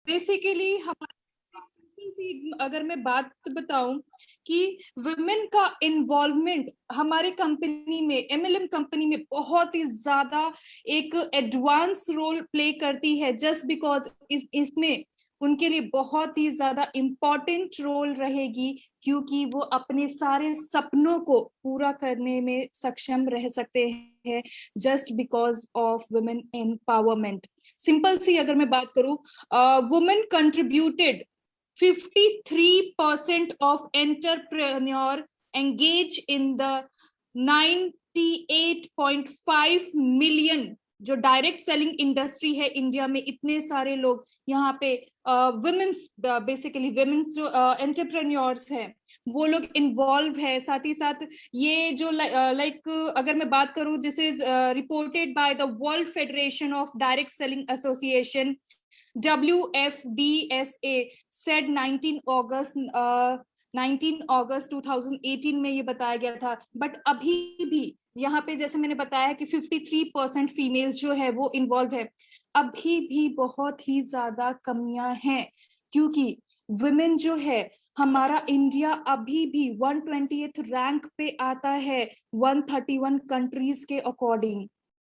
Basically हमारे, अगर मैं बात बताऊं कि वुमेन का इन्वॉल्वमेंट हमारे कंपनी में, एमएलएम कंपनी में बहुत ही ज्यादा एक एडवांस रोल प्ले करती है, जस्ट बिकॉज इसमें उनके लिए बहुत ही ज्यादा इम्पोर्टेंट रोल रहेगी, क्योंकि वो अपने सारे सपनों को पूरा करने में सक्षम रह सकते हैं just because of women empowerment. Simple सी अगर मैं बात करूं, women contributed 53% of entrepreneur engage in the 98.5 million जो डायरेक्ट सेलिंग इंडस्ट्री है इंडिया में, इतने सारे लोग यहाँ पे वुमेन्स, बेसिकली वुमेन्स जो एंटरप्रेन्योर्स हैं वो लोग इन्वॉल्व है। साथ ही साथ ये जो लाइक अगर मैं बात करूं, this is reported by the world federation of direct selling association, WFDSA said 19 अगस्त 2018 में ये बताया गया था। बट अभी भी यहाँ पे जैसे मैंने बताया कि 53% फीमेल्स जो है वो इन्वॉल्व है, अभी भी बहुत ही ज्यादा कमियां हैं, क्योंकि वुमेन जो है हमारा इंडिया अभी भी 120th रैंक पे आता है 131 कंट्रीज के अकॉर्डिंग।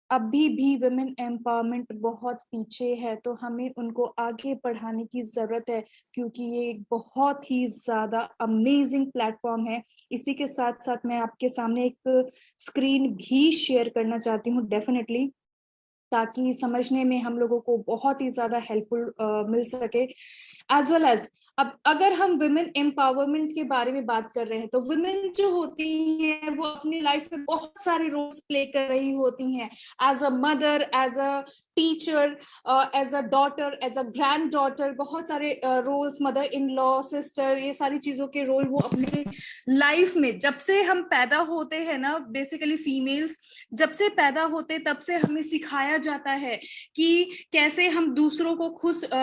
अभी भी वुमेन एम्पावरमेंट बहुत पीछे है, तो हमें उनको आगे बढ़ाने की जरूरत है, क्योंकि ये एक बहुत ही ज्यादा अमेजिंग प्लेटफॉर्म है। इसी के साथ साथ मैं आपके सामने एक स्क्रीन भी शेयर करना चाहती हूँ डेफिनेटली, ताकि समझने में हम लोगों को बहुत ही ज्यादा हेल्पफुल मिल सके। एज वेल एज, अब अगर हम वुमेन एम्पावरमेंट के बारे में बात कर रहे हैं, तो वुमेन जो होती हैं वो अपनी लाइफ में बहुत सारे रोल्स प्ले कर रही होती हैं, as a mother, as a teacher, as a daughter, as a grand daughter, बहुत सारे roles, mother in law, sister, ये सारी चीजों के रोल वो अपने लाइफ में, जब से हम पैदा होते हैं ना, बेसिकली फीमेल्स जब से पैदा होते तब से हमें सिखाया जाता है कि कैसे हम दूसरों को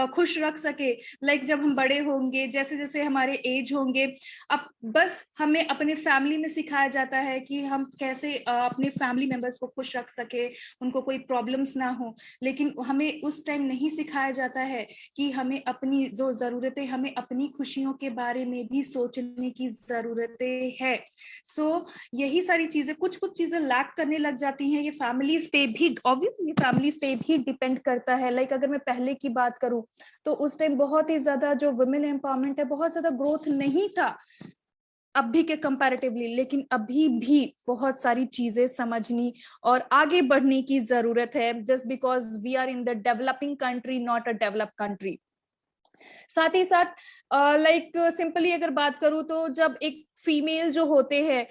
खुश रख सके। लाइक जब हम बड़े होंगे, जैसे जैसे हमारे एज होंगे, अब बस हमें अपने फैमिली में सिखाया जाता है कि हम कैसे अपने फैमिली मेंबर्स को खुश रख सके, उनको कोई प्रॉब्लम्स ना हो। लेकिन हमें उस टाइम नहीं सिखाया जाता है कि हमें अपनी जो जरूरतें, हमें अपनी खुशियों के बारे में भी सोचने की जरूरतें है। सो यही सारी चीजें, कुछ कुछ चीजें लैक करने लग जाती हैं। ये फैमिलीज पे भी, ऑब्वियसली फैमिलीज पे भी डिपेंड करता है। लाइक अगर मैं पहले की बात करूं, तो उस टाइम बहुत ही ज्यादा जो वुमेन एम्पावरमेंट है, बहुत ज्यादा ग्रोथ नहीं था अभी के कंपैरेटिवली, लेकिन अभी भी बहुत सारी चीजें समझनी और आगे बढ़ने की जरूरत है, just because we are in the developing country, not a developed country. साथ ही साथ लाइक सिंपली अगर बात करूं, तो जब एक फीमेल जो होते हैं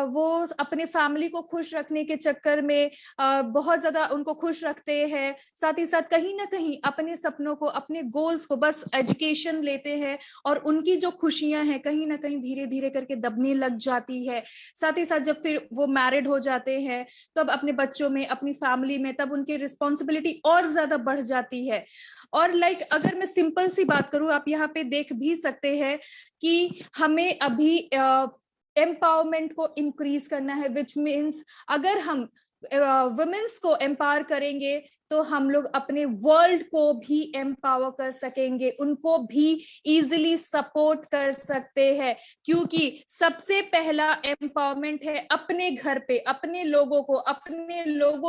वो अपने फैमिली को खुश रखने के चक्कर में बहुत ज्यादा उनको खुश रखते हैं, साथ ही साथ कहीं ना कहीं अपने सपनों को, अपने गोल्स को, बस एजुकेशन लेते हैं, और उनकी जो खुशियां हैं कहीं ना कहीं धीरे धीरे करके दबने लग जाती है। साथ ही साथ जब फिर वो मैरिड हो जाते हैं, तब अपने बच्चों में, अपनी फैमिली में, तब उनकी रिस्पॉन्सिबिलिटी और ज्यादा बढ़ जाती है। और लाइक अगर मैं सिंपल सी बात करूं, आप यहाँ पे देख भी सकते हैं कि हमें अभी एम्पावरमेंट को इंक्रीज करना है, विच मीन्स अगर हम वुमेन्स को एम्पावर करेंगे तो हम लोग अपने वर्ल्ड को भी एम्पावर कर सकेंगे, उनको भी इजीली सपोर्ट कर सकते हैं, क्योंकि सबसे पहला एम्पावरमेंट है अपने घर पे, अपने लोगों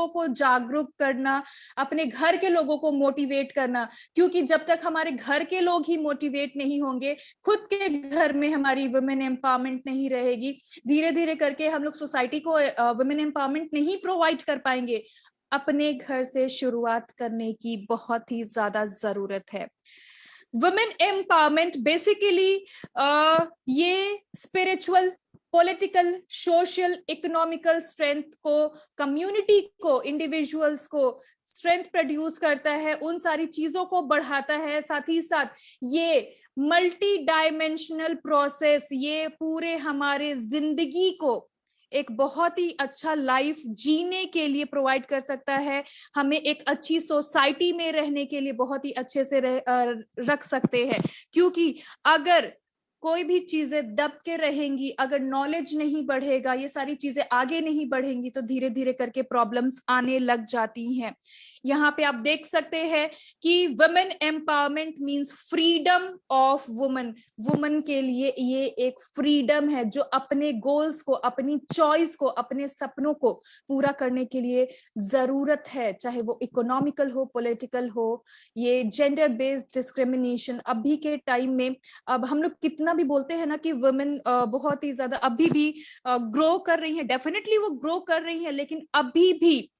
को जागरूक करना, अपने घर के लोगों को मोटिवेट करना। क्योंकि जब तक हमारे घर के लोग ही मोटिवेट नहीं होंगे, खुद के घर में हमारी वुमेन एम्पावरमेंट नहीं रहेगी, धीरे धीरे करके हम लोग सोसाइटी को वुमेन एम्पावरमेंट नहीं प्रोवाइड कर पाएंगे। अपने घर से शुरुआत करने की बहुत ही ज्यादा जरूरत है। वुमेन एम्पावरमेंट बेसिकली ये spiritual, political, social, economical strength को, कम्युनिटी को, इंडिविजुअल्स को स्ट्रेंथ प्रोड्यूस करता है, उन सारी चीजों को बढ़ाता है। साथ ही साथ ये मल्टी डायमेंशनल प्रोसेस, ये पूरे हमारे जिंदगी को एक बहुत ही अच्छा लाइफ जीने के लिए प्रोवाइड कर सकता है, हमें एक अच्छी सोसाइटी में रहने के लिए बहुत ही अच्छे से रख सकते हैं। क्योंकि अगर कोई भी चीजें दब के रहेंगी, अगर नॉलेज नहीं बढ़ेगा, ये सारी चीजें आगे नहीं बढ़ेंगी, तो धीरे धीरे करके प्रॉब्लम्स आने लग जाती हैं। यहाँ पे आप देख सकते हैं कि women empowerment means freedom of woman. Woman के लिए ये एक फ्रीडम है, जो अपने गोल्स को, अपनी चॉइस को, अपने सपनों को पूरा करने के लिए जरूरत है, चाहे वो इकोनॉमिकल हो, पॉलिटिकल हो। ये जेंडर बेस्ड डिस्क्रिमिनेशन अभी के टाइम में, अब हम लोग कितना भी बोलते हैं ना कि वुमेन बहुत ही ज्यादा अभी भी ग्रो कर रही है, डेफिनेटली वो ग्रो कर रही है, लेकिन अभी भी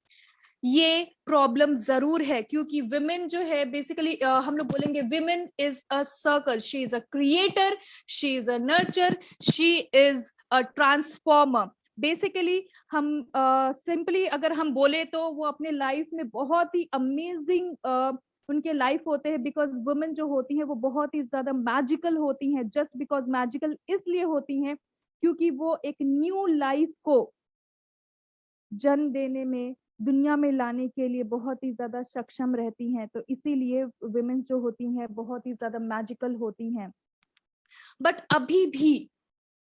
ये प्रॉब्लम जरूर है, क्योंकि विमेन जो है बेसिकली हम लोग बोलेंगे women is a circle, she is a creator, she is a nurture, she is a transformer. Basically हम सिंपली अगर हम बोले तो वो अपने लाइफ में बहुत ही अमेजिंग उनके लाइफ होते हैं, बिकॉज वुमेन जो होती हैं वो बहुत ही ज्यादा मैजिकल होती हैं। जस्ट बिकॉज मैजिकल इसलिए होती हैं क्योंकि वो एक न्यू लाइफ को जन्म देने में, दुनिया में लाने के लिए बहुत ही ज्यादा सक्षम रहती हैं। तो इसीलिए वुमेन जो होती हैं बहुत ही ज्यादा मैजिकल होती हैं। बट अभी भी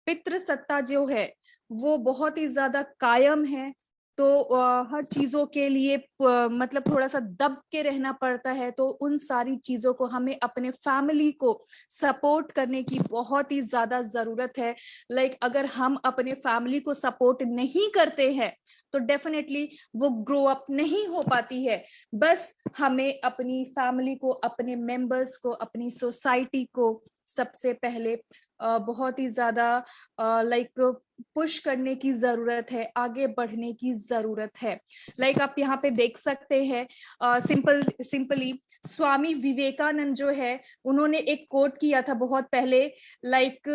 पितृसत्ता जो है वो बहुत ही ज्यादा कायम है। तो हर चीजों के लिए मतलब थोड़ा सा दब के रहना पड़ता है। तो उन सारी चीजों को हमें अपने फैमिली को सपोर्ट करने की बहुत ही ज्यादा जरूरत है। लाइक अगर हम अपने फैमिली को सपोर्ट नहीं करते हैं तो डेफिनेटली वो ग्रो अप नहीं हो पाती है। बस हमें अपनी फैमिली को, अपने मेंबर्स को, अपनी सोसाइटी को सबसे पहले बहुत ही ज्यादा लाइक पुश करने की जरूरत है, आगे बढ़ने की जरूरत है। लाइक आप यहाँ पे देख सकते हैं सिंपली स्वामी विवेकानंद जो है उन्होंने एक कोट किया था बहुत पहले, like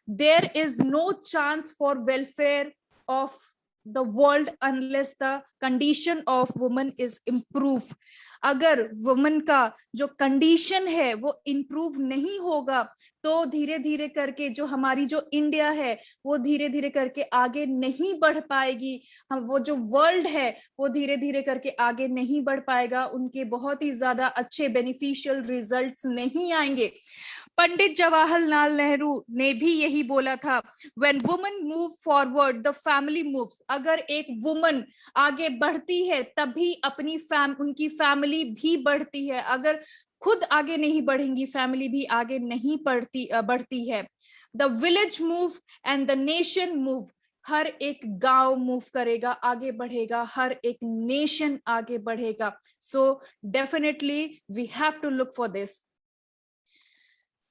there is no chance for welfare of the world unless the condition of woman is improved। अगर वुमन का जो कंडीशन है वो इम्प्रूव नहीं होगा तो धीरे धीरे करके जो हमारी जो इंडिया है वो धीरे धीरे करके आगे नहीं बढ़ पाएगी। हम वो जो वर्ल्ड है वो धीरे धीरे करके आगे नहीं बढ़ पाएगा, उनके बहुत ही ज्यादा अच्छे बेनिफिशियल रिजल्ट्स नहीं आएंगे। पंडित जवाहरलाल नेहरू ने भी यही बोला था, when woman move forward the family moves. अगर एक वुमन आगे बढ़ती है तभी उनकी फैमिली भी बढ़ती है। अगर खुद आगे नहीं बढ़ेंगी फैमिली भी आगे नहीं बढ़ती है। The village move and the nation move. हर एक गांव मूव करेगा, आगे बढ़ेगा, हर एक नेशन आगे बढ़ेगा। So definitely we have to look for this.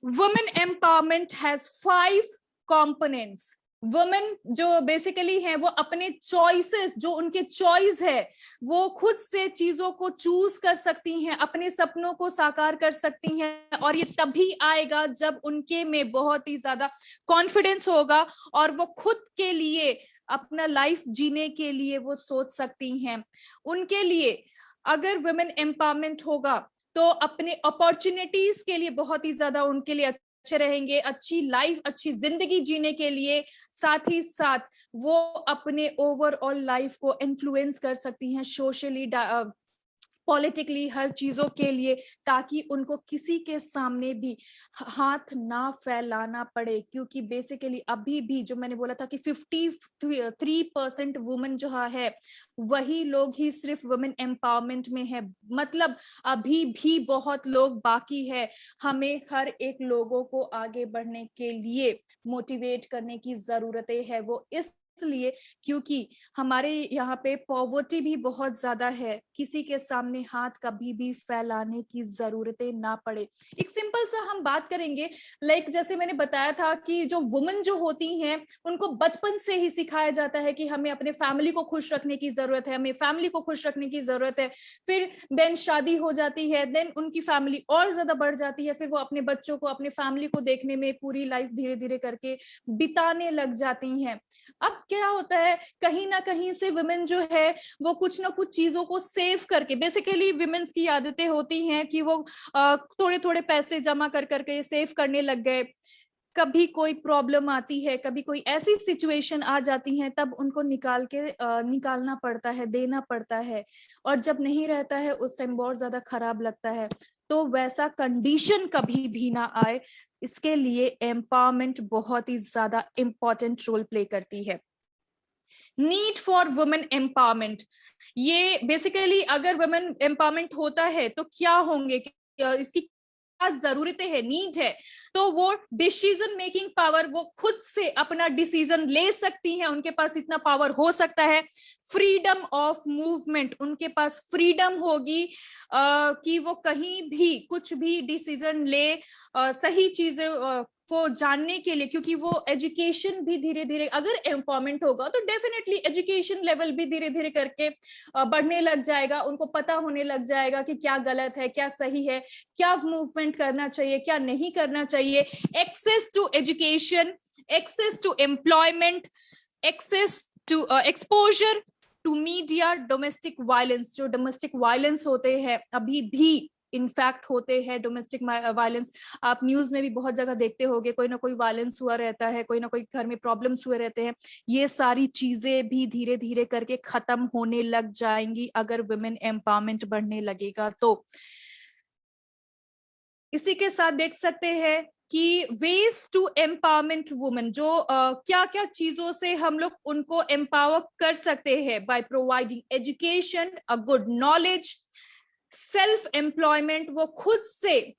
Women empowerment has 5 components. Women जो बेसिकली है वो अपने चॉइसेस, जो उनके चॉइस है वो खुद से चीजों को चूज कर सकती हैं, अपने सपनों को साकार कर सकती हैं। और ये तभी आएगा जब उनके में बहुत ही ज्यादा कॉन्फिडेंस होगा और वो खुद के लिए अपना लाइफ जीने के लिए वो सोच सकती हैं। उनके लिए अगर वुमेन एम्पावरमेंट होगा तो अपने अपॉर्चुनिटीज के लिए बहुत ही ज्यादा उनके लिए अच्छे रहेंगे, अच्छी लाइफ, अच्छी जिंदगी जीने के लिए। साथ ही साथ वो अपने ओवरऑल लाइफ को इन्फ्लुएंस कर सकती हैं सोशली, पॉलिटिकली, हर चीजों के लिए, ताकि उनको किसी के सामने भी हाथ ना फैलाना पड़े। क्योंकि बेसिकली अभी भी जो मैंने बोला था कि 53% वुमेन जो है वही लोग ही सिर्फ वुमेन एम्पावरमेंट में है, मतलब अभी भी बहुत लोग बाकी है। हमें हर एक लोगों को आगे बढ़ने के लिए मोटिवेट करने की जरूरत है। वो इसलिए क्योंकि हमारे यहाँ पे पॉवर्टी भी बहुत ज्यादा है, किसी के सामने हाथ कभी भी फैलाने की जरूरतें ना पड़े। एक सिंपल सा हम बात करेंगे, लाइक जैसे मैंने बताया था कि जो वुमेन जो होती हैं उनको बचपन से ही सिखाया जाता है कि हमें अपने फैमिली को खुश रखने की जरूरत है, हमें फैमिली को खुश रखने की जरूरत है। फिर देन शादी हो जाती है, देन उनकी फैमिली और ज्यादा बढ़ जाती है, फिर वो अपने बच्चों को, अपने फैमिली को देखने में पूरी लाइफ धीरे धीरे करके बिताने लग जाती हैं। अब क्या होता है, कहीं ना कहीं से वुमेन जो है वो कुछ ना कुछ चीजों को सेव करके, बेसिकली वुमेन्स की आदतें होती हैं कि वो थोड़े थोड़े पैसे जमा कर करके सेव करने लग गए। कभी कोई प्रॉब्लम आती है, कभी कोई ऐसी सिचुएशन आ जाती है, तब उनको निकालना पड़ता है, देना पड़ता है। और जब नहीं रहता है उस टाइम बहुत ज्यादा खराब लगता है। तो वैसा कंडीशन कभी भी ना आए, इसके लिए एम्पावरमेंट बहुत ही ज्यादा इंपॉर्टेंट रोल प्ले करती है। नीड फॉर वुमेन एम्पावरमेंट, ये बेसिकली अगर वुमेन एम्पावरमेंट होता है तो क्या होंगे, इसकी क्या जरूरतें है, नीड है, तो वो डिसीजन मेकिंग पावर, वो खुद से अपना डिसीजन ले सकती हैं, उनके पास इतना पावर हो सकता है। फ्रीडम ऑफ मूवमेंट, उनके पास फ्रीडम होगी कि वो कहीं भी कुछ भी डिसीजन ले, सही चीजें को जानने के लिए, क्योंकि वो एजुकेशन भी धीरे धीरे, अगर एम्पावरमेंट होगा तो डेफिनेटली एजुकेशन लेवल भी धीरे धीरे करके बढ़ने लग जाएगा, उनको पता होने लग जाएगा कि क्या गलत है, क्या सही है, क्या मूवमेंट करना चाहिए, क्या नहीं करना चाहिए। Access to education, access to employment, access to exposure to media, domestic violence, जो डोमेस्टिक वायलेंस होते हैं अभी भी इनफैक्ट होते हैं, डोमेस्टिक वायलेंस आप न्यूज में भी बहुत जगह देखते होंगे, कोई ना कोई वायलेंस हुआ रहता है, कोई ना कोई घर में प्रॉब्लम्स हुए रहते हैं, ये सारी चीजें भी धीरे धीरे करके खत्म होने लग जाएंगी अगर वुमेन एम्पावरमेंट बढ़ने लगेगा तो। इसी के साथ देख सकते हैं कि वेज टू एम्पावरमेंट वुमेन, जो क्या क्या चीजों से हम लोग उनको एम्पावर कर सकते हैं, by providing education, a good knowledge, self employment, वो खुद से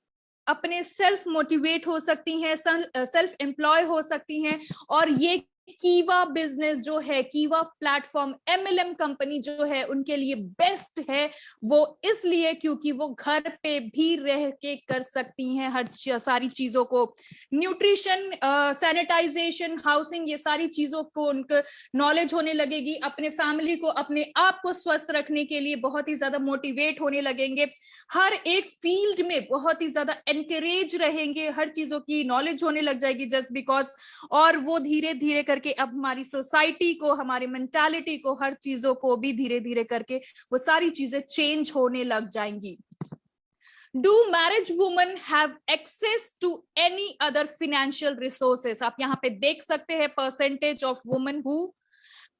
अपने सेल्फ मोटिवेट हो सकती हैं, सेल्फ एम्प्लॉय हो सकती हैं, और ये कीवा बिजनेस जो है, कीवा प्लेटफॉर्म, एमएलएम कंपनी जो है उनके लिए बेस्ट है, वो इसलिए क्योंकि वो घर पे भी रह के कर सकती हैं हर सारी चीजों को, न्यूट्रिशन, सैनिटाइजेशन, हाउसिंग, ये सारी चीजों को उनको नॉलेज होने लगेगी, अपने फैमिली को, अपने आप को स्वस्थ रखने के लिए बहुत ही ज्यादा मोटिवेट होने लगेंगे, हर एक फील्ड में बहुत ही ज्यादा एनकरेज रहेंगे, हर चीजों की नॉलेज होने लग जाएगी जस्ट बिकॉज, और वो धीरे धीरे करके अब हमारी सोसाइटी को, हमारी मेंटालिटी को, हर चीजों को भी धीरे धीरे करके वो सारी चीजें चेंज होने लग जाएंगी। Do marriage women have access to any other financial resources? आप यहाँ पे देख सकते हैं percentage of women who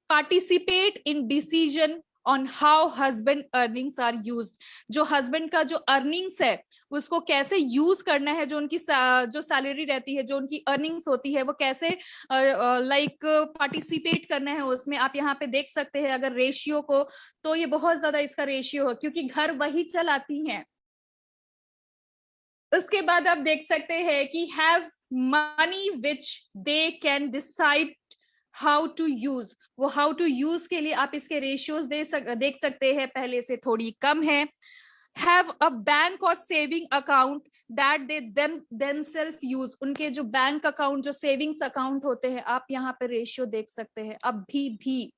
participate in decision on how husband earnings are used, जो husband का जो earnings है उसको कैसे यूज करना है, जो उनकी जो सैलरी रहती है, जो उनकी earnings होती है, वो कैसे लाइक पार्टिसिपेट करना है उसमें। आप यहाँ पे देख सकते हैं अगर रेशियो को, तो ये बहुत ज्यादा इसका रेशियो है क्योंकि घर वही चलाती हैं। उसके बाद आप देख सकते हैं कि have money which they can decide how to use, वो हाउ टू यूज के लिए आप इसके रेशियोज देख सकते हैं, पहले से थोड़ी कम है। हैव अ बैंक और saving account that they themself use, उनके जो बैंक अकाउंट, जो सेविंग्स अकाउंट होते हैं, आप यहाँ पे रेशियो देख सकते हैं अभी भी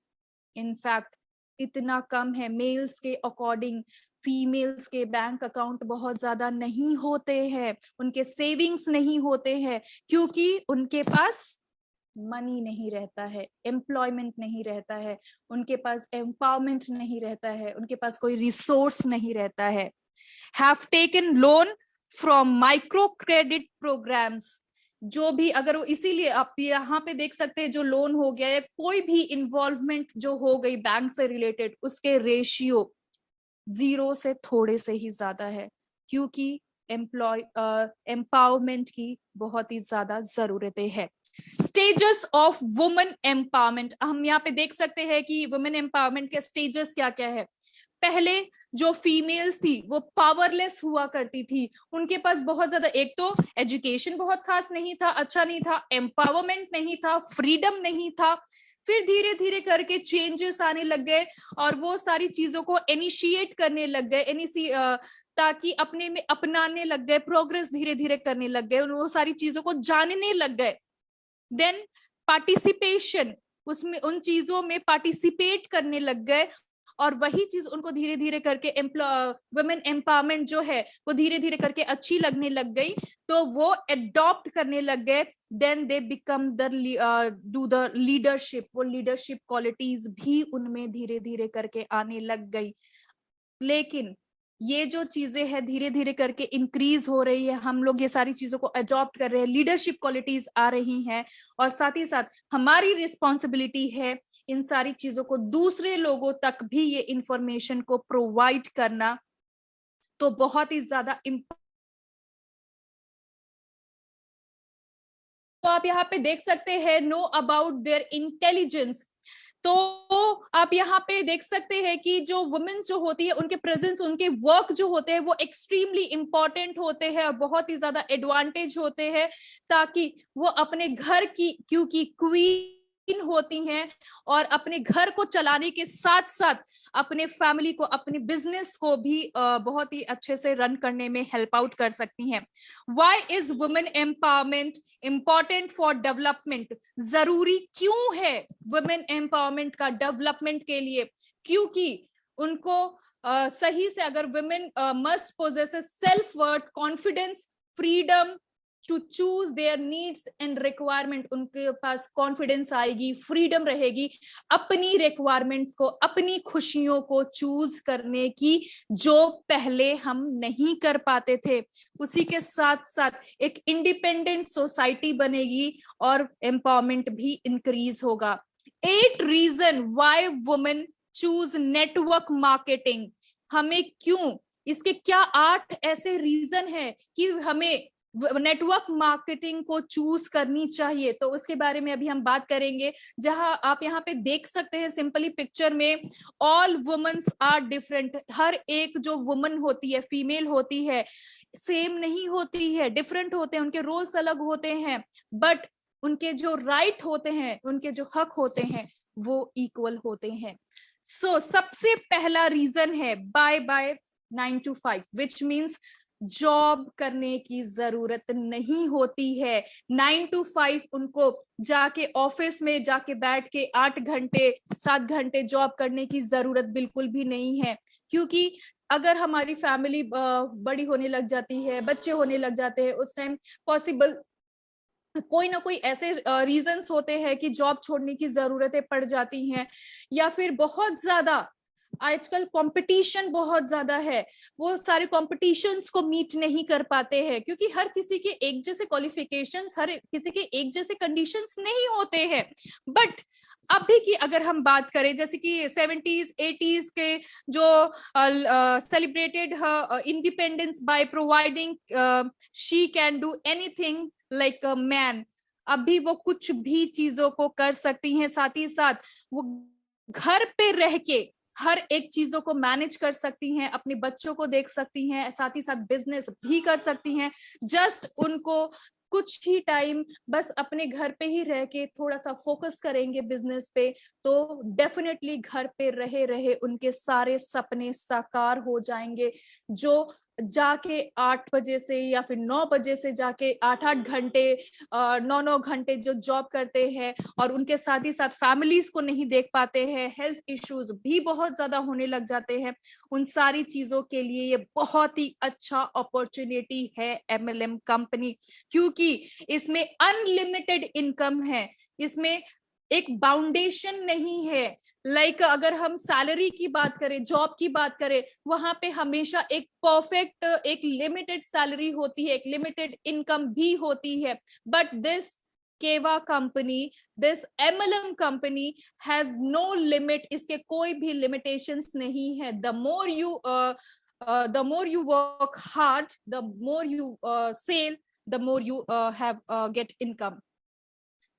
इनफैक्ट इतना कम है, मेल्स के अकॉर्डिंग फीमेल्स के बैंक अकाउंट बहुत ज्यादा नहीं होते हैं, उनके सेविंग्स नहीं होते हैं, क्योंकि उनके पास मनी नहीं रहता है, एम्प्लॉयमेंट नहीं रहता है, उनके पास एम्पावरमेंट नहीं रहता है, उनके पास कोई रिसोर्स नहीं रहता है। Have taken loan from micro credit programs, जो भी अगर वो, इसीलिए आप यहाँ पे देख सकते हैं जो लोन हो गया या कोई भी इन्वॉल्वमेंट जो हो गई बैंक से रिलेटेड, उसके रेशियो 0 से थोड़े से ही ज्यादा है, क्योंकि एम्पावरमेंट की बहुत ही ज्यादा जरूरतें हैं। स्टेजेस ऑफ वुमेन एम्पावरमेंट, हम यहाँ पे देख सकते हैं कि वुमेन एम्पावरमेंट के स्टेजेस क्या क्या है। पहले जो फीमेल्स थी वो पावरलेस हुआ करती थी, उनके पास बहुत ज्यादा, एक तो एजुकेशन बहुत खास नहीं था, अच्छा नहीं था, एम्पावरमेंट नहीं था, फ्रीडम नहीं था, फिर धीरे धीरे करके चेंजेस आने लग गए और वो सारी चीजों को इनिशिएट करने लग गए, ताकि अपने में अपनाने लग गए, प्रोग्रेस धीरे धीरे करने लग गए, वो सारी चीजों को जानने लग गए। देन पार्टिसिपेशन, उसमें उन चीजों में पार्टिसिपेट करने लग गए और वही चीज उनको धीरे धीरे करके वुमेन एम्पावरमेंट जो है वो धीरे धीरे करके अच्छी लगने लग गई, तो वो एडॉप्ट करने लग गए। Then they become do the leadership, वो लीडरशिप क्वालिटीज भी उनमें धीरे धीरे करके आने लग गई। लेकिन ये जो चीजें हैं धीरे धीरे करके इंक्रीज हो रही है, हम लोग ये सारी चीजों को अडॉप्ट कर रहे हैं, लीडरशिप क्वालिटीज आ रही हैं, और साथ ही साथ हमारी रिस्पॉन्सिबिलिटी है इन सारी चीजों को दूसरे लोगों तक भी ये इंफॉर्मेशन को प्रोवाइड करना। तो बहुत ही ज्यादा आप यहाँ पे देख सकते हैं नो अबाउट देयर इंटेलिजेंस। तो आप यहाँ पे देख सकते हैं कि जो वुमेन्स जो होती है उनके प्रेजेंस, उनके वर्क जो होते हैं वो एक्सट्रीमली इंपॉर्टेंट होते हैं और बहुत ही ज्यादा एडवांटेज होते हैं, ताकि वो अपने घर की, क्योंकि क्वीन होती हैं, और अपने घर को चलाने के साथ साथ अपने फैमिली को, अपने बिजनेस को भी बहुत ही अच्छे से रन करने में हेल्प आउट कर सकती हैं। Why is women empowerment important for development? जरूरी क्यों है वुमेन एम्पावरमेंट का डेवलपमेंट के लिए? क्योंकि उनको सही से, अगर women must possess self worth, confidence, freedom to choose their needs and requirement, उनके पास कॉन्फिडेंस आएगी, फ्रीडम रहेगी अपनी रिक्वायरमेंट्स को, अपनी खुशियों को चूज करने की, जो पहले हम नहीं कर पाते थे। उसी के साथ साथ एक इंडिपेंडेंट सोसाइटी बनेगी और एम्पावरमेंट भी इंक्रीज होगा। 8 reason why women choose network marketing. हमें क्यों, इसके क्या 8 ऐसे रीजन है कि हमें नेटवर्क मार्केटिंग को चूज करनी चाहिए, तो उसके बारे में अभी हम बात करेंगे। जहां आप यहाँ पे देख सकते हैं सिंपली पिक्चर में, ऑल वुमेन्स आर डिफरेंट। हर एक जो वुमन होती है, फीमेल होती है, सेम नहीं होती है, डिफरेंट होते हैं, उनके रोल्स अलग होते हैं, बट उनके जो राइट होते हैं, उनके जो हक होते हैं, वो इक्वल होते हैं। सो सबसे पहला रीजन है bye 9 to 5, which means job करने की जरूरत नहीं होती है। 9 to 5 उनको जाके ऑफिस में जाके बैठ के 8 घंटे 7 घंटे जॉब करने की जरूरत बिल्कुल भी नहीं है। क्योंकि अगर हमारी फैमिली बड़ी होने लग जाती है, बच्चे होने लग जाते हैं, उस टाइम पॉसिबल कोई ना कोई ऐसे रीजंस होते हैं कि जॉब छोड़ने की जरूरतें पड़ जाती हैं, या फिर बहुत ज्यादा आजकल कंपटीशन बहुत ज्यादा है, वो सारे कॉम्पिटिशन्स को मीट नहीं कर पाते हैं, क्योंकि हर किसी के एक जैसे क्वालिफिकेशंस, हर किसी के एक जैसे कंडीशंस नहीं होते हैं। बट अभी की अगर हम बात करें, जैसे कि 70s 80s के जो celebrated independence by providing she can do anything like a man, अभी वो कुछ भी चीजों को कर सकती हैं। साथ ही साथ वो घर पे रह के हर एक चीजों को मैनेज कर सकती हैं, अपने बच्चों को देख सकती हैं, साथ ही साथ बिजनेस भी कर सकती हैं। जस्ट उनको कुछ ही टाइम बस अपने घर पे ही रह के थोड़ा सा फोकस करेंगे बिजनेस पे, तो डेफिनेटली घर पे रहे रहे उनके सारे सपने साकार हो जाएंगे। जो जाके 8 बजे से या फिर 9 बजे से जाके 8-8 घंटे 9-9 घंटे जो जॉब करते हैं, और उनके साथ ही साथ फैमिलीज को नहीं देख पाते हैं, हेल्थ इश्यूज भी बहुत ज्यादा होने लग जाते हैं, उन सारी चीजों के लिए ये बहुत ही अच्छा अपॉर्चुनिटी है MLM कंपनी। क्योंकि इसमें अनलिमिटेड इनकम है, इसमें एक बाउंडेशन नहीं है। लाइक अगर हम सैलरी की बात करें, जॉब की बात करें, वहां पे हमेशा एक परफेक्ट, एक लिमिटेड सैलरी होती है, एक लिमिटेड इनकम भी होती है। But this Keva company, this MLM company has no limit, इसके कोई भी लिमिटेशंस नहीं है। The more you work hard, the more you sell, the more you have get income.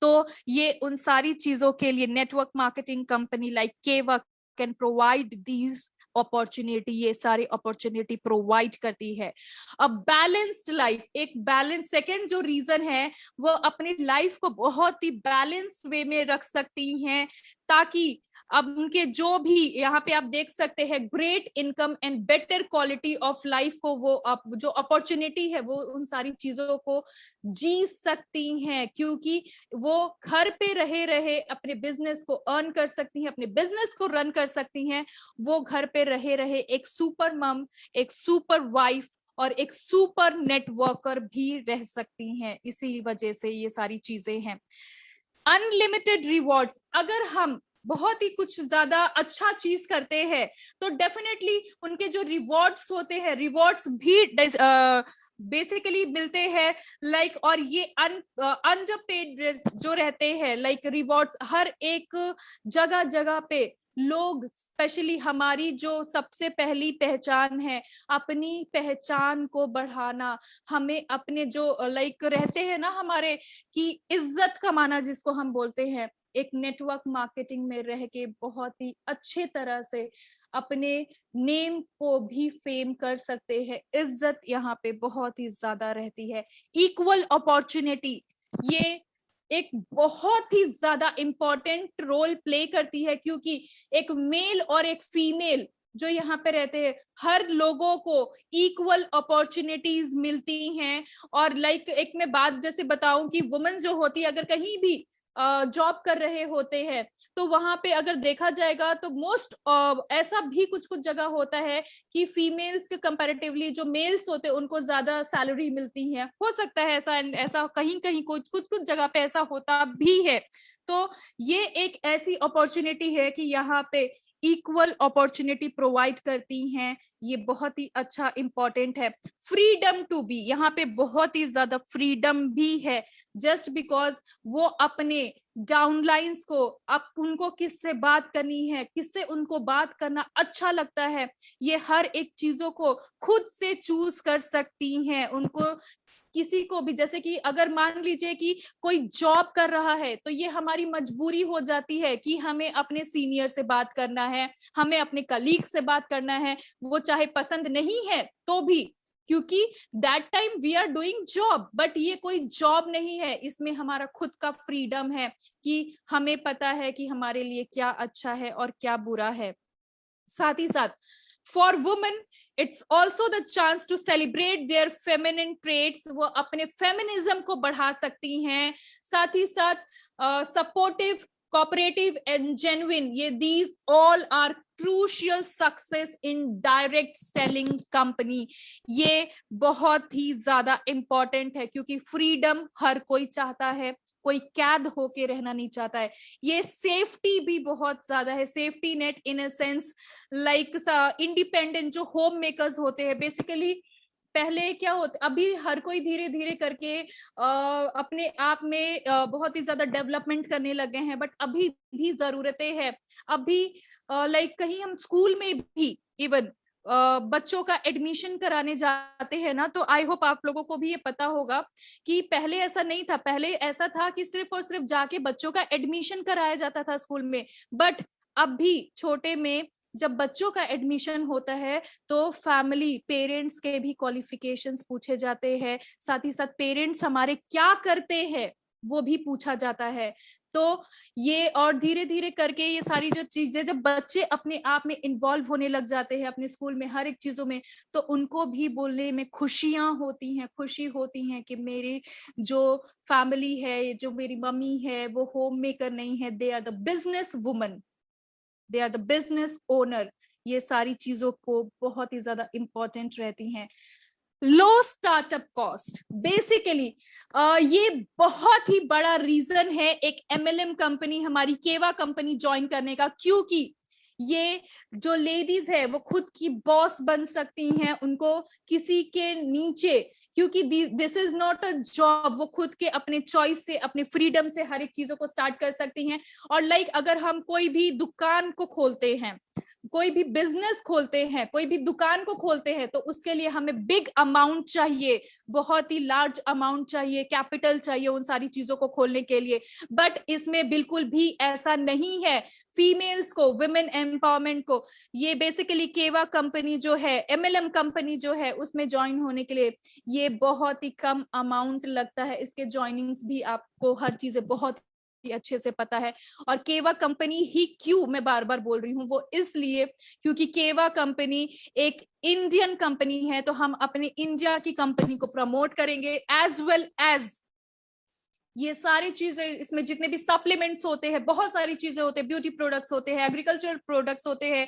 तो ये उन सारी चीजों के लिए network marketing company like Keva can provide these opportunity, ये सारी अपॉर्चुनिटी प्रोवाइड करती है। अब बैलेंस्ड लाइफ, एक बैलेंस, सेकंड जो रीजन है वो अपनी लाइफ को बहुत ही बैलेंस वे में रख सकती हैं, ताकि अब उनके जो भी यहाँ पे आप देख सकते हैं great income and better quality of life को, वो जो अपॉर्चुनिटी है वो उन सारी चीजों को जी सकती हैं, क्योंकि वो घर पे रहे रहे अपने बिजनेस को अर्न कर सकती हैं, अपने बिजनेस को रन कर सकती हैं। वो घर पे रहे रहे एक सुपर मम, एक सुपर वाइफ और एक सुपर नेटवर्कर भी रह सकती हैं। इसी वजह से ये सारी चीजें हैं। अनलिमिटेड रिवॉर्ड्स, अगर हम बहुत ही कुछ ज्यादा अच्छा चीज करते हैं तो डेफिनेटली उनके जो रिवॉर्ड्स होते हैं, रिवॉर्ड्स भी बेसिकली मिलते हैं। लाइक और ये अनपेड जो रहते हैं, लाइक रिवॉर्ड्स हर एक जगह जगह पे लोग स्पेशली हमारी जो सबसे पहली पहचान है, अपनी पहचान को बढ़ाना, हमें अपने जो लाइक रहते हैं ना हमारे, कि इज्जत कमाना जिसको हम बोलते हैं, एक नेटवर्क मार्केटिंग में रह के बहुत ही अच्छे तरह से अपने नेम को भी फेम कर सकते हैं। इज्जत यहाँ पे बहुत ही ज्यादा रहती है। इक्वल अपॉर्चुनिटी, ये एक बहुत ही ज्यादा इंपॉर्टेंट रोल प्ले करती है, क्योंकि एक मेल और एक फीमेल जो यहाँ पे रहते हैं, हर लोगों को इक्वल अपॉर्चुनिटीज मिलती हैं। और लाइक एक मैं बात जैसे बताऊं कि वुमेन जो होती है, अगर कहीं भी जॉब कर रहे होते हैं, तो वहां पे अगर देखा जाएगा तो मोस्ट ऐसा भी कुछ कुछ जगह होता है कि फीमेल्स के कंपैरेटिवली जो मेल्स होते हैं उनको ज्यादा सैलरी मिलती है। हो सकता है ऐसा, ऐसा कहीं कहीं कुछ कुछ कुछ जगह पे ऐसा होता भी है। तो ये एक ऐसी अपॉर्चुनिटी है कि यहाँ पे इक्वल अपॉर्चुनिटी प्रोवाइड करती हैं, ये बहुत ही अच्छा इंपॉर्टेंट है। फ्रीडम टू बी, यहाँ पे बहुत ही ज्यादा फ्रीडम भी है, जस्ट बिकॉज वो अपने डाउनलाइंस को, अब उनको किससे बात करनी है, किससे उनको बात करना अच्छा लगता है, ये हर एक चीजों को खुद से चूज कर सकती हैं। उनको किसी को भी, जैसे कि अगर मान लीजिए कि कोई जॉब कर रहा है, तो ये हमारी मजबूरी हो जाती है कि हमें अपने सीनियर से बात करना है, हमें अपने कलीग से बात करना है, वो चाहे पसंद नहीं है तो भी, क्योंकि that time we are doing job. But ये कोई जॉब नहीं है, इसमें हमारा खुद का फ्रीडम है कि हमें पता है कि हमारे लिए क्या अच्छा है और क्या बुरा है। साथ ही साथ for women it's also the chance to celebrate their feminine traits, वो अपने फेमिनिज्म को बढ़ा सकती हैं। साथ ही साथ सपोर्टिव, cooperative and genuine, ये these all are crucial success in direct selling company। ये बहुत ही ज्यादा इंपॉर्टेंट है, क्योंकि फ्रीडम हर कोई चाहता है, कोई कैद होके रहना नहीं चाहता है। ये सेफ्टी भी बहुत ज्यादा है, safety net in a sense, like independent जो होम मेकर्स होते हैं बेसिकली। पहले क्या होता, अभी हर कोई धीरे धीरे करके अपने आप में बहुत ही ज्यादा डेवलपमेंट करने लगे हैं, बट अभी भी जरूरतें हैं। अभी लाइक कहीं हम स्कूल में भी इवन बच्चों का एडमिशन कराने जाते हैं ना, तो आई होप आप लोगों को भी ये पता होगा कि पहले ऐसा नहीं था। पहले ऐसा था कि सिर्फ और सिर्फ जाके बच्चों का एडमिशन कराया जाता था स्कूल में, बट अब भी छोटे में जब बच्चों का एडमिशन होता है तो फैमिली, पेरेंट्स के भी क्वालिफिकेशंस पूछे जाते हैं। साथ ही साथ पेरेंट्स हमारे क्या करते हैं वो भी पूछा जाता है। तो ये और धीरे धीरे करके ये सारी जो चीजें, जब बच्चे अपने आप में इन्वॉल्व होने लग जाते हैं अपने स्कूल में हर एक चीजों में, तो उनको भी बोलने में खुशियां होती हैं, खुशी होती हैं कि मेरी जो फैमिली है, जो मेरी मम्मी है, वो होम मेकर नहीं है, they are the business woman, they are the business owner. ये सारी चीजों को बहुत ही ज्यादा इंपॉर्टेंट रहती हैं। लो स्टार्टअप कॉस्ट, बेसिकली ये बहुत ही बड़ा रीजन है एक एमएलएम कंपनी, हमारी केवा कंपनी ज्वाइन करने का, क्योंकि ये जो लेडीज है वो खुद की बॉस बन सकती हैं, उनको किसी के नीचे, क्योंकि this is not a job, वो खुद के अपने चॉइस से, अपने फ्रीडम से हर एक चीजों को स्टार्ट कर सकती हैं। और लाइक अगर हम कोई भी दुकान को खोलते हैं, कोई भी बिजनेस खोलते हैं, कोई भी दुकान को खोलते हैं, तो उसके लिए हमें बिग अमाउंट चाहिए, बहुत ही लार्ज अमाउंट चाहिए, कैपिटल चाहिए उन सारी चीजों को खोलने के लिए। बट इसमें बिल्कुल भी ऐसा नहीं है। फीमेल्स को, वुमेन एम्पावरमेंट को, ये बेसिकली केवा कंपनी जो है, एमएलएम कंपनी जो है, उसमें ज्वाइन होने के लिए ये बहुत ही कम अमाउंट लगता है। इसके ज्वाइनिंग्स भी आपको हर चीजें बहुत अच्छे से पता है। और केवा कंपनी ही क्यों मैं बार बार बोल रही हूँ, वो इसलिए क्योंकि केवा कंपनी एक इंडियन कंपनी है, तो हम अपने इंडिया की कंपनी को प्रमोट करेंगे, एज वेल एज ये सारी चीजें, इसमें जितने भी सप्लीमेंट्स होते हैं, बहुत सारी चीजें होते हैं, ब्यूटी प्रोडक्ट्स होते हैं, एग्रीकल्चरल प्रोडक्ट्स होते हैं,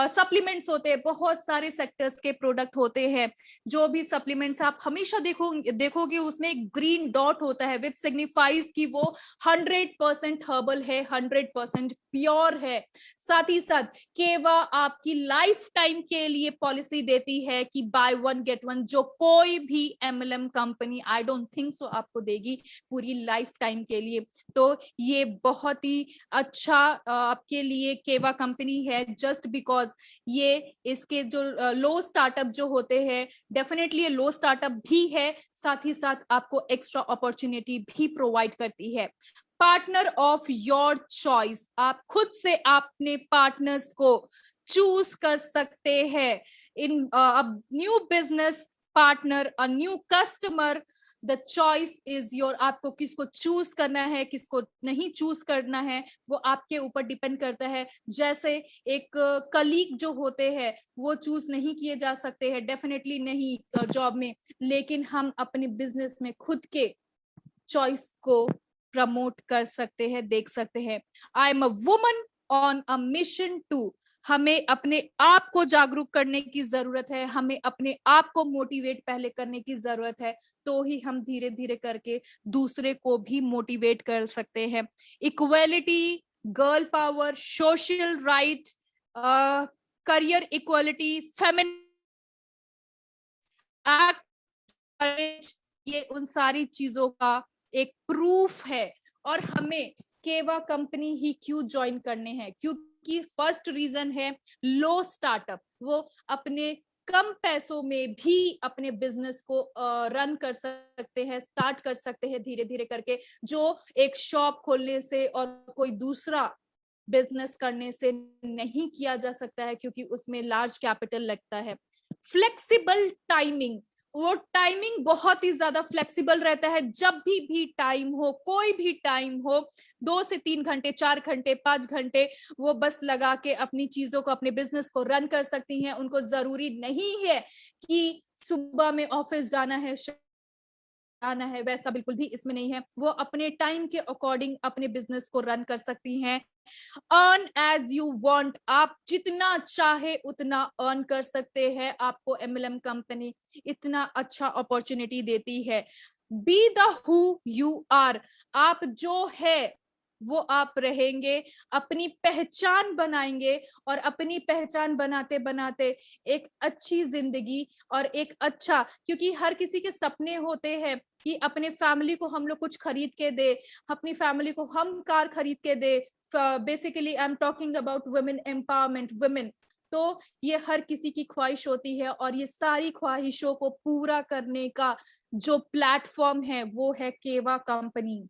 सप्लीमेंट्स होते हैं, बहुत सारे सेक्टर्स के प्रोडक्ट होते हैं। जो भी सप्लीमेंट्स आप हमेशा देखोगे उसमें एक ग्रीन डॉट होता है, विच सिग्निफाइज कि वो 100% हर्बल है, 100% प्योर है। साथ ही साथ केवा आपकी लाइफ टाइम के लिए पॉलिसी देती है कि बाय वन गेट वन, जो कोई भी MLM company I don't think so आपको देगी, पूरी लाइफ टाइम के लिए। तो ये बहुत ही अच्छा आपके लिए केवा कंपनी है, जस्ट बिकॉज ये इसके जो लो स्टार्टअप जो होते हैं, डेफिनेटली ये लो स्टार्टअप भी है, साथ ही साथ आपको एक्स्ट्रा अपॉर्चुनिटी भी प्रोवाइड करती है। पार्टनर ऑफ योर चॉइस, आप खुद से अपने पार्टनर्स को चूज कर सकते हैं इन अब new business partner, a new customer, the choice is your. आपको किसको चूज करना है, किसको नहीं चूज करना है, वो आपके ऊपर डिपेंड करता है। जैसे एक कलीग जो होते हैं वो चूज नहीं किए जा सकते हैं, डेफिनेटली नहीं जॉब में, लेकिन हम अपने बिजनेस में खुद के चॉइस को प्रमोट कर सकते हैं, देख सकते हैं। I am a woman on a mission too. हमें अपने आप को जागरूक करने की जरूरत है, हमें अपने आप को मोटिवेट पहले करने की जरूरत है, तो ही हम धीरे धीरे करके दूसरे को भी मोटिवेट कर सकते हैं। Equality, girl power, social right, career equality, feminine act, ये उन सारी चीजों का एक प्रूफ है। और हमें केवा कंपनी ही क्यों ज्वाइन करने हैं, क्योंकि फर्स्ट रीजन है लो स्टार्टअप। वो अपने कम पैसों में भी अपने बिजनेस को रन कर सकते हैं, स्टार्ट कर सकते हैं धीरे धीरे करके, जो एक शॉप खोलने से और कोई दूसरा बिजनेस करने से नहीं किया जा सकता है, क्योंकि उसमें लार्ज कैपिटल लगता है। फ्लेक्सिबल टाइमिंग, वो टाइमिंग बहुत ही ज्यादा फ्लेक्सिबल रहता है। जब भी टाइम हो, कोई भी टाइम हो, 2 से 3 घंटे, 4 घंटे, 5 घंटे, वो बस लगा के अपनी चीजों को, अपने बिजनेस को रन कर सकती हैं। उनको जरूरी नहीं है कि सुबह में ऑफिस जाना है, आना है, वैसा बिल्कुल भी इसमें नहीं है। वो अपने टाइम के अकॉर्डिंग अपने बिजनेस को रन कर सकती हैं। अर्न एज यू वांट, आप जितना चाहे उतना अर्न कर सकते हैं। आपको एमएलएम कंपनी इतना अच्छा अपॉर्चुनिटी देती है। Be the who you are, आप जो है वो आप रहेंगे, अपनी पहचान बनाएंगे, और अपनी पहचान बनाते बनाते एक अच्छी जिंदगी और एक अच्छा, क्योंकि हर किसी के सपने होते हैं कि अपने फैमिली को हम लोग कुछ खरीद के दे, अपनी फैमिली को हम कार खरीद के दे। Basically I am talking about women empowerment, women. तो ये हर किसी की ख्वाहिश होती है, और ये सारी ख्वाहिशों को पूरा करने का जो प्लेटफॉर्म है वो है केवा company.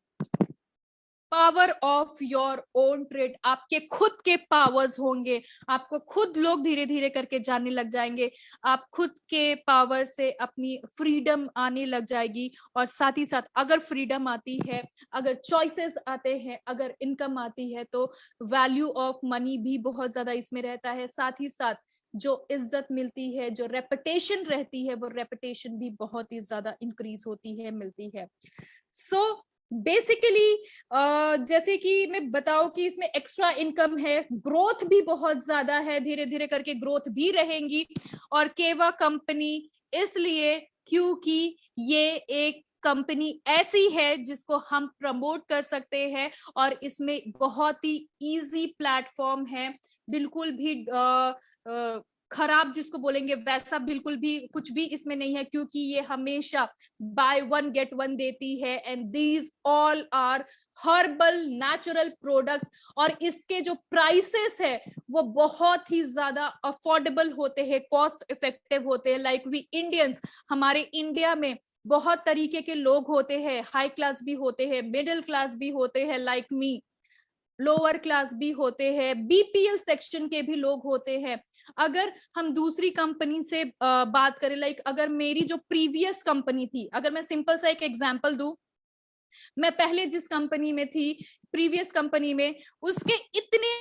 Power of your own trade, आपके खुद के पावर्स होंगे, आपको खुद लोग धीरे धीरे करके जानने लग जाएंगे। आप खुद के पावर से अपनी फ्रीडम आने लग जाएगी, और साथ ही साथ अगर फ्रीडम आती है, अगर चॉइसेस आते हैं, अगर इनकम आती है, तो वैल्यू ऑफ मनी भी बहुत ज्यादा इसमें रहता है। साथ ही साथ जो इज्जत मिलती है, जो रेपुटेशन रहती है, वो रेपुटेशन भी बहुत ही ज्यादा इंक्रीज होती है, मिलती है। सो बेसिकली जैसे कि मैं बताऊं कि इसमें एक्स्ट्रा इनकम है, ग्रोथ भी बहुत ज्यादा है, धीरे धीरे करके ग्रोथ भी रहेंगी। और केवा कंपनी इसलिए क्योंकि ये एक कंपनी ऐसी है जिसको हम प्रमोट कर सकते हैं, और इसमें बहुत ही इजी प्लेटफॉर्म है। बिल्कुल भी खराब जिसको बोलेंगे वैसा बिल्कुल भी कुछ भी इसमें नहीं है, क्योंकि ये हमेशा बाय वन गेट वन देती है। And these all are herbal natural products, और इसके जो प्राइसेस है वो बहुत ही ज्यादा अफोर्डेबल होते हैं, कॉस्ट इफेक्टिव होते हैं। लाइक वी इंडियंस, हमारे इंडिया में बहुत तरीके के लोग होते हैं, हाई क्लास भी होते हैं, मिडिल क्लास भी होते हैं, लाइक मी, लोअर क्लास भी होते हैं, बीपीएल सेक्शन के भी लोग होते हैं। अगर हम दूसरी कंपनी से बात करें, लाइक अगर मेरी जो प्रीवियस कंपनी थी, अगर मैं सिंपल सा एक एग्जांपल दूं, मैं पहले जिस कंपनी में थी, प्रीवियस कंपनी में, उसके इतने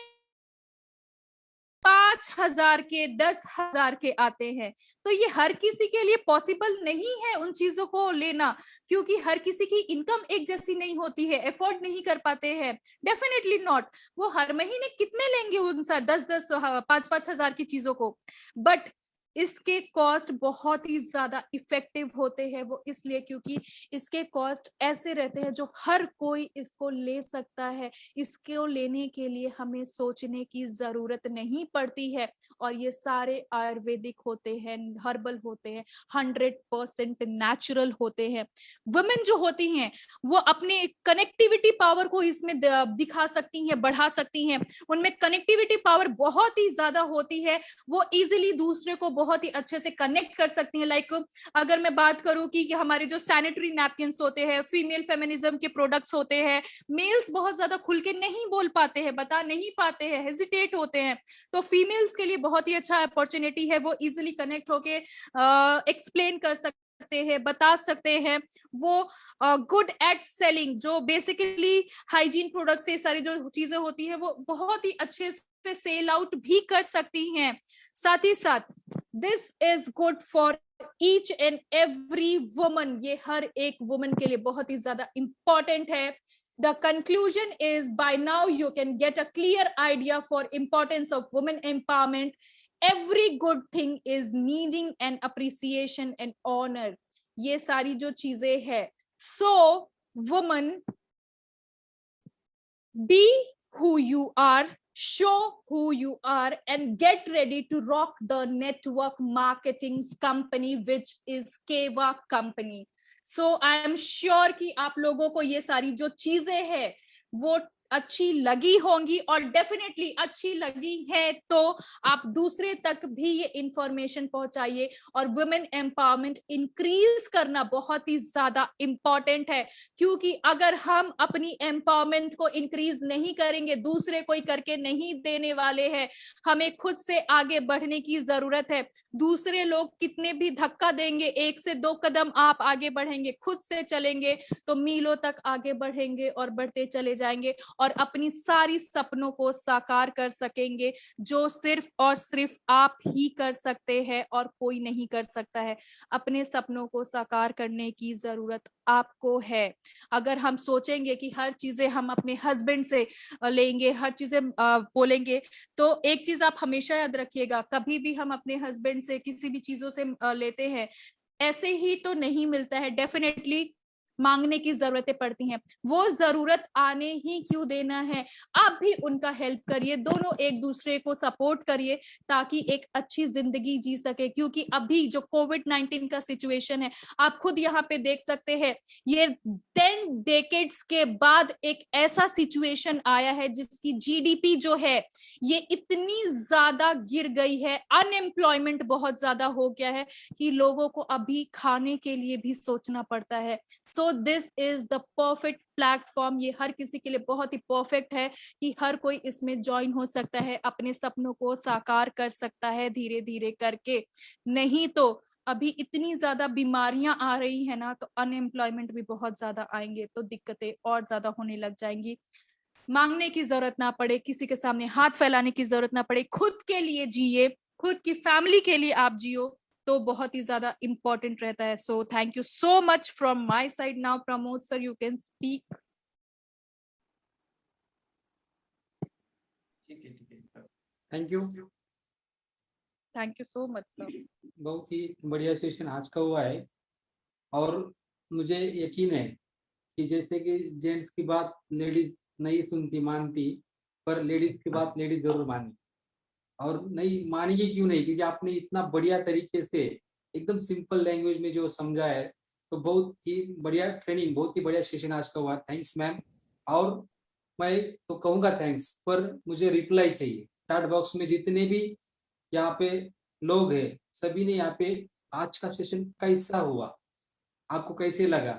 5,000 के 10,000 के आते हैं। तो ये हर किसी के लिए पॉसिबल नहीं है उन चीजों को लेना, क्योंकि हर किसी की इनकम एक जैसी नहीं होती है, एफोर्ड नहीं कर पाते हैं, डेफिनेटली नॉट। वो हर महीने कितने लेंगे उन 10-10 5-5 हजार की चीजों को। बट इसके कॉस्ट बहुत ही ज्यादा इफेक्टिव होते हैं। वो इसलिए क्योंकि इसके कॉस्ट ऐसे रहते हैं जो हर कोई इसको ले सकता है। इसको लेने के लिए हमें सोचने की जरूरत नहीं पड़ती है, और ये सारे आयुर्वेदिक होते हैं, हर्बल होते हैं, 100% नेचुरल होते हैं। वुमेन जो होती हैं वो अपने कनेक्टिविटी पावर को इसमें दिखा सकती हैं, बढ़ा सकती हैं। उनमें कनेक्टिविटी पावर बहुत ही ज्यादा होती है। वो इजीली दूसरे को बहुत ही अच्छे से कनेक्ट कर सकती हैं। लाइक अगर मैं बात करूं कि हमारे जो सैनिटरी नैपकिन्स होते हैं, फीमेल फेमिनिज्म के प्रोडक्ट्स होते हैं, मेल्स बहुत ज्यादा खुल के नहीं बोल पाते हैं, बता नहीं पाते हैं, हेजिटेट होते हैं, तो फीमेल्स के लिए बहुत ही अच्छा अपॉर्चुनिटी है। वो इजीली कनेक्ट होके एक्सप्लेन कर सकते हैं, बता सकते हैं। वो गुड एट सेलिंग, जो बेसिकली हाइजीन प्रोडक्ट से सारी जो चीजें होती है वो बहुत ही अच्छे से सेल आउट भी कर सकती हैं। साथ ही साथ this is good for each and every woman, ये हर एक वुमन के लिए बहुत ही ज्यादा इंपॉर्टेंट है। The conclusion is, by now you can get a clear idea for importance of women empowerment. Every good thing is needing an appreciation and honor. ये सारी जो चीजें है, so woman, be who you are, show who you are, and get ready to rock the network marketing company which is Keva company. So I am sure कि आप लोगों को ये सारी जो चीजें हैं वो अच्छी लगी होंगी, और डेफिनेटली अच्छी लगी है तो आप दूसरे तक भी ये इंफॉर्मेशन पहुंचाइए। और वुमेन एम्पावरमेंट इंक्रीज करना बहुत ही ज्यादा इंपॉर्टेंट है, क्योंकि अगर हम अपनी एम्पावरमेंट को इंक्रीज नहीं करेंगे, दूसरे कोई करके नहीं देने वाले हैं। हमें खुद से आगे बढ़ने की जरूरत है। दूसरे लोग कितने भी धक्का देंगे, 1 से 2 कदम आप आगे बढ़ेंगे, खुद से चलेंगे तो मीलों तक आगे बढ़ेंगे और बढ़ते चले जाएंगे, और अपनी सारी सपनों को साकार कर सकेंगे, जो सिर्फ और सिर्फ आप ही कर सकते हैं और कोई नहीं कर सकता है। अपने सपनों को साकार करने की जरूरत आपको है। अगर हम सोचेंगे कि हर चीजें हम अपने हस्बैंड से लेंगे, हर चीजें बोलेंगे, तो एक चीज आप हमेशा याद रखिएगा, कभी भी हम अपने हस्बैंड से किसी भी चीजों से लेते हैं, ऐसे ही तो नहीं मिलता है। डेफिनेटली मांगने की जरूरतें पड़ती हैं। वो जरूरत आने ही क्यों देना है, आप भी उनका हेल्प करिए, दोनों एक दूसरे को सपोर्ट करिए ताकि एक अच्छी जिंदगी जी सके। क्योंकि अभी जो कोविड-19 का सिचुएशन है, आप खुद यहाँ पे देख सकते हैं, ये 10 डेकेड्स के बाद एक ऐसा सिचुएशन आया है जिसकी जीडीपी जो है ये इतनी ज्यादा गिर गई है, अनएम्प्लॉयमेंट बहुत ज्यादा हो गया है कि लोगों को अभी खाने के लिए भी सोचना पड़ता है। So this is the perfect platform, ये हर किसी के लिए बहुत ही परफेक्ट है कि हर कोई इसमें ज्वाइन हो सकता है, अपने सपनों को साकार कर सकता है धीरे धीरे करके। नहीं तो अभी इतनी ज्यादा बीमारियां आ रही है ना, तो अनएम्प्लॉयमेंट भी बहुत ज्यादा आएंगे, तो दिक्कतें और ज्यादा होने लग जाएंगी। मांगने की जरूरत ना पड़े, किसी के सामने हाथ फैलाने की जरूरत ना पड़े, खुद के लिए जिए, खुद की फैमिली के लिए आप जियो, तो बहुत ही ज्यादा इंपॉर्टेंट रहता है। So thank you so much from my side. Now Pramod sir, you can speak. ठीक है, thank you so much sir. बहुत ही बढ़िया सेशन आज का हुआ है, और मुझे यकीन है कि जैसे कि जेंट्स की बात लेडीज नहीं सुनती मानती, पर लेडीज की बात लेडीज जरूर मानी, और नहीं मानेंगे क्यों नहीं, क्योंकि आपने इतना बढ़िया तरीके से एकदम सिंपल लैंग्वेज में जो समझा है, तो बहुत ही बढ़िया ट्रेनिंग, बहुत ही बढ़िया सेशन आज का हुआ। Thanks ma'am. और मैं तो कहूँगा थैंक्स, पर मुझे रिप्लाई चाहिए। चैट बॉक्स में जितने भी यहाँ पे लोग हैं, सभी ने यहाँ पे आज का सेशन कैसा हुआ, आपको कैसे लगा,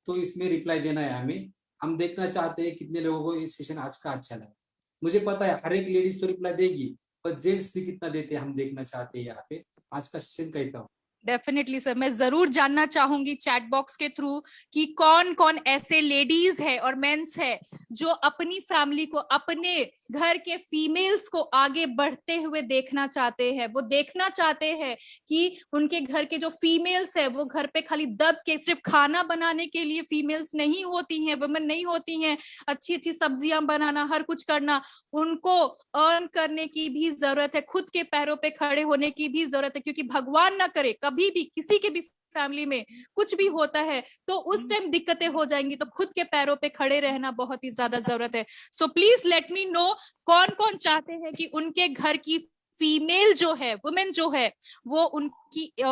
तो इसमें रिप्लाई देना है हमें। हम देखना चाहते हैं कितने लोगों को ये सेशन आज का अच्छा लगा। मुझे पता है हर एक लेडीज तो रिप्लाई देगी, पर जेंट्स भी कितना देते हैं हम देखना चाहते हैं यहाँ पे आज का सेशन कैसा हो। डेफिनेटली सर, मैं जरूर जानना चाहूंगी चैट बॉक्स के थ्रू कि कौन कौन ऐसे लेडीज है और मेंस है जो अपनी फैमिली को, अपने घर के फीमेल्स को आगे बढ़ते हुए देखना चाहते हैं। वो देखना चाहते हैं कि उनके घर के जो फीमेल्स है वो घर पे खाली दब के सिर्फ खाना बनाने के लिए फीमेल्स नहीं होती हैं, वुमेन नहीं होती हैं, अच्छी अच्छी सब्जियां बनाना, हर कुछ करना, उनको अर्न करने की भी जरूरत है, खुद के पैरों पे खड़े होने की भी जरूरत है। क्योंकि भगवान ना करे कभी भी किसी के भी फैमिली में कुछ भी होता है तो उस टाइम दिक्कतें हो जाएंगी, तो खुद के पैरों पे खड़े रहना बहुत ही ज्यादा जरूरत है। So please let me know कौन कौन चाहते हैं कि उनके घर की फीमेल जो है, वुमेन जो है, वो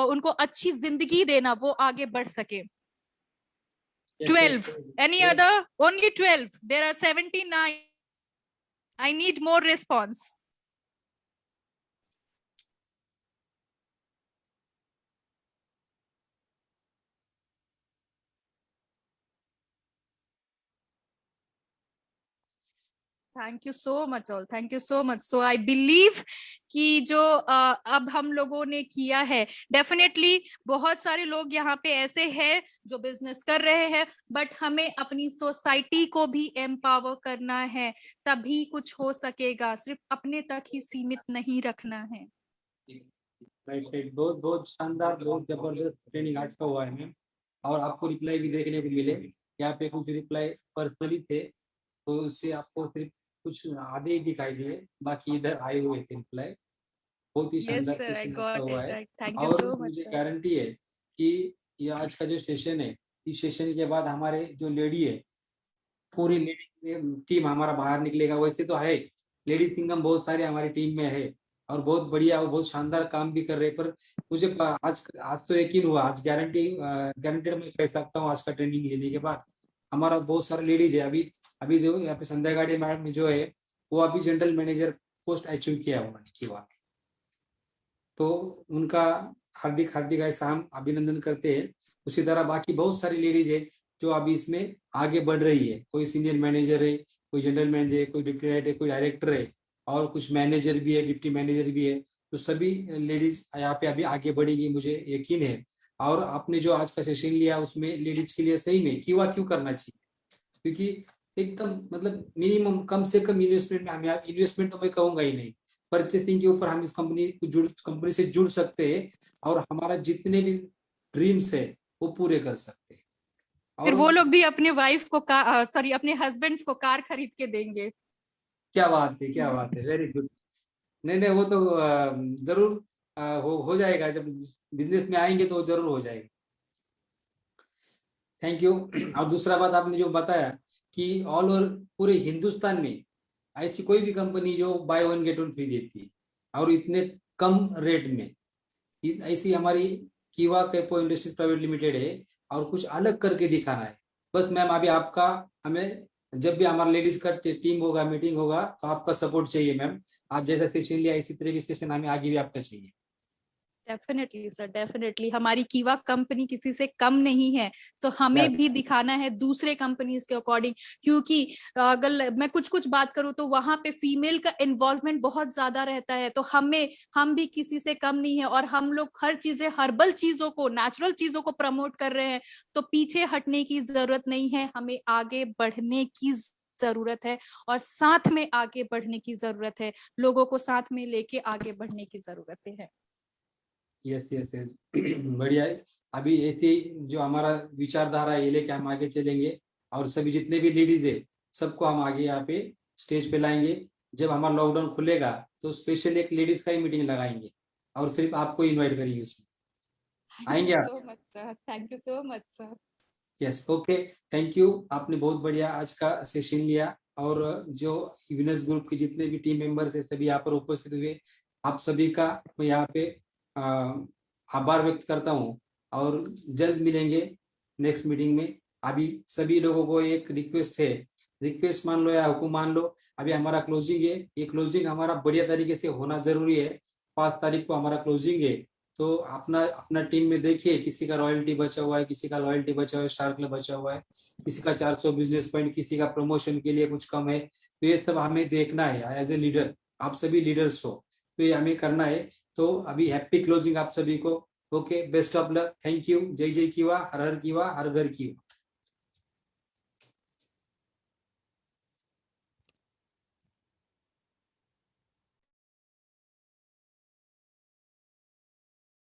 उनको अच्छी जिंदगी देना, वो आगे बढ़ सके। 12. Any other? Only 12. There are 79. I need more response. Thank you so much all, thank you so much. So I believe कि जो अब हम लोगों ने किया है, डेफिनेटली बहुत सारे लोग यहाँ पे ऐसे हैं जो बिजनेस कर रहे हैं, बट हमें अपनी सोसाइटी को भी एम्पावर करना है, तभी कुछ हो सकेगा। सिर्फ अपने तक ही सीमित नहीं रखना है। राइट, बहुत बहुत शानदार, बहुत जबरदस्त ट्रेनिंग आज का हुआ है मैम। और आपको रिप्लाई भी देखने को मिले, यहाँ पे कुछ रिप्लाई पर्सनली थे तो उससे आपको सिर्फ कुछ आधे ही दिखाई दिए, बाकी इधर आए हुए थे रिप्लाई। बहुत ही शानदार सेशन हुआ है। और मुझे गारंटी है कि ये आज का जो सेशन है, इस सेशन के बाद हमारे जो लेडी है, पूरी लेडी टीम हमारा बाहर निकलेगा। वैसे तो है लेडी सिंगम बहुत सारे हमारी टीम में है और बहुत बढ़िया और बहुत शानदार काम भी कर रहे हैं, पर मुझे आज तो यकीन हुआ, आज गारंटेड मैं कह सकता हूँ आज का ट्रेनिंग लेने के बाद हमारा बहुत सारे लेडीज है। अभी देखो यहाँ पे संध्या गाड़ी मैडम जो है वो अभी जनरल मैनेजर पोस्ट अचीव किया उन्होंने किया, तो उनका हार्दिक हार्दिक ऐसा हम अभिनंदन करते हैं। उसी तरह बाकी बहुत सारी लेडीज है जो अभी इसमें आगे बढ़ रही है, कोई सीनियर मैनेजर है, कोई जनरल मैनेजर है, कोई डिप्टी है, कोई डायरेक्टर है और कुछ मैनेजर भी है, डिप्टी मैनेजर भी है। तो सभी लेडीज यहाँ पे अभी आगे बढ़ेगी, मुझे यकीन है। और आपने जो आज का सेशन लिया उसमें लेडीज के लिए सही में क्यों करना चाहिए, क्योंकि एकदम मतलब मिनिमम कम से कम इन्वेस्टमेंट में, हमें इन्वेस्टमेंट तो मैं कहूंगा ही नहीं, परचेसिंग के ऊपर हम इस कंपनी से जुड़ सकते हैं और हमारा जितने भी ड्रीम्स है वो पूरे कर सकते हैं। फिर वो लोग भी अपने वाइफ को अपने हस्बैंड्स को कार खरीद के देंगे। क्या बात है, क्या बात है, वेरी गुड। नहीं वो तो जरूर हो जाएगा, जब बिजनेस में आएंगे तो जरूर हो जाएगा। Thank you. और दूसरा बात आपने जो बताया कि ऑल ओवर पूरे हिंदुस्तान में ऐसी कोई भी कंपनी जो by one get one free देती है और इतने कम रेट में, ऐसी हमारी कीवा कैपो इंडस्ट्रीज प्राइवेट लिमिटेड है और कुछ अलग करके दिखाना है। बस मैम अभी आपका, हमें जब भी हमारा लेडीज का टीम होगा, मीटिंग होगा, तो आपका सपोर्ट चाहिए मैम। आज जैसा सेशन लिया इसी तरह की सेशन हमें आगे भी आपका चाहिए। Definitely sir, definitely. हमारी कीवा कंपनी किसी से कम नहीं है, तो हमें भी दिखाना है दूसरे कंपनीज के अकॉर्डिंग। क्योंकि अगर मैं कुछ बात करूं तो वहां पे फीमेल का इन्वॉल्वमेंट बहुत ज्यादा रहता है, तो हम भी किसी से कम नहीं है। और हम लोग हर चीजें, हर्बल चीजों को, नेचुरल चीजों को प्रमोट कर रहे हैं, तो पीछे हटने की जरूरत नहीं है, हमें आगे बढ़ने की जरूरत है और साथ में आगे बढ़ने की जरूरत है, लोगों को साथ में लेके आगे बढ़ने की जरूरत है। यस यस यस, बढ़िया है। अभी ऐसे जो हमारा विचारधारा है ये लेके हम आगे चलेंगे और सभी जितने भी लेडीज है सबको हम आगे यहाँ पे स्टेज पे लाएंगे। जब हमारा लॉकडाउन खुलेगा तो स्पेशल एक लेडीज का ही मीटिंग लगाएंगे और सिर्फ आपको इनवाइट करेंगे, उसमें आएंगे आप। Thank you so much sir. Yes, okay, thank you. आपने बहुत बढ़िया आज का सेशन लिया और जो विनर्स ग्रुप के जितने भी टीम मेंबर्स है सभी यहाँ पर उपस्थित हुए, आप सभी का मैं यहाँ पे आभार व्यक्त करता हूँ और जल्द मिलेंगे नेक्स्ट मीटिंग में। अभी सभी लोगों को एक रिक्वेस्ट है, रिक्वेस्ट मान लो या हुक्म मान लो, अभी हमारा क्लोजिंग है, ये क्लोजिंग हमारा बढ़िया तरीके से होना जरूरी है। 5 तारीख को हमारा क्लोजिंग है, तो अपना टीम में देखिए किसी का रॉयल्टी बचा हुआ है, किसी का लॉयल्टी बचा हुआ है, स्टार क्लब बचा हुआ है, किसी का 400 बिजनेस पॉइंट, किसी का प्रमोशन के लिए कुछ कम है। तो ये सब हमें देखना है एज ए लीडर, आप सभी लीडर्स हो तो ये हमें करना है। तो अभी हैप्पी क्लोजिंग आप सभी को। Okay, best of luck, thank you. जय जय कीवा, हर हर कीवा, हर घर कीवा।